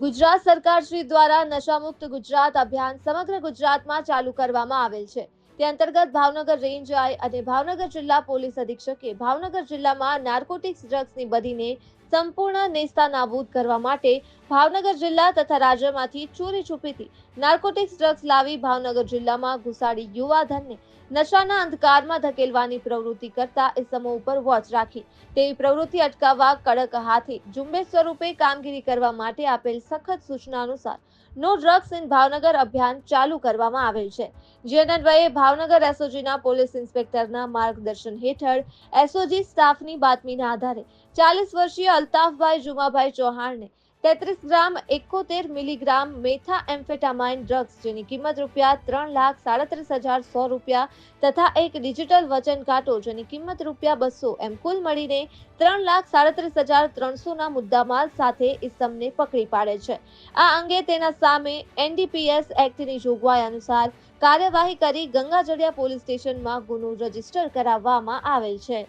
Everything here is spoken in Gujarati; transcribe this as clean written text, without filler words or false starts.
ગુજરાત સરકાર શ્રી દ્વારા નશામુક્ત ગુજરાત અભિયાન સમગ્ર ગુજરાતમાં ચાલુ કરવામાં આવેલ છે। તે અંતર્ગત ભાવનગર રેન્જ આઈ અને ભાવનગર જિલ્લા પોલીસ અધિક્ષકે ભાવનગર જિલ્લામાં નાર્કોટિક્સ ડ્રગ્સની બદીને સંપૂર્ણ નેસ્તાનાબૂદ કરવા માટે ભાવનગર જિલ્લા તથા રાજ્યમાંથી ચોરી છુપીથી નાર્કોટિક્સ ડ્રગ્સ લાવી ભાવનગર જિલ્લામાં ઘુસાડી યુવાધનને નશાના અંધકારમાં ધકેલવાની પ્રવૃત્તિ કરતા ઇસમો ઉપર વોચ રાખી તેવી પ્રવૃત્તિ અટકાવવા કડક હાથે ઝુંબેશ સ્વરૂપે કામગીરી કરવા માટે આપેલ સખત સૂચના અનુસાર નો ડ્રગ્સ ઇન ભાવનગર અભિયાન ચાલુ કરવામાં આવેલ છે। જે અન્વયે ભાવનગર એસઓજીના પોલીસ ઇન્સ્પેક્ટરના માર્ગદર્શન હેઠળ એસઓજી સ્ટાફની બાતમીના આધારે 40 વર્ષીય અલ્તાફભાઈ જુમાભાઈ ચૌહાણને 33 ગ્રામ 71 મિલીગ્રામ મેથા એમ્ફેટામાઇન ડ્રગ્સ જેની કિંમત ₹3,37,100 તથા એક ડિજિટલ વચન કાંટો જેની કિંમત ₹200 એમ કુલ મળીને 3,37,300 મુદ્દામાલ સાથે ઇસમને પકડી પાડે છે। આ અંગે તેના સામે એનડીપીએસ એક્ટની જોગવાઈ અનુસાર કાર્યવાહી કરી ગંગાજળિયા પોલીસ સ્ટેશનમાં ગુનો રજીસ્ટર કરાવવામાં આવેલ છે।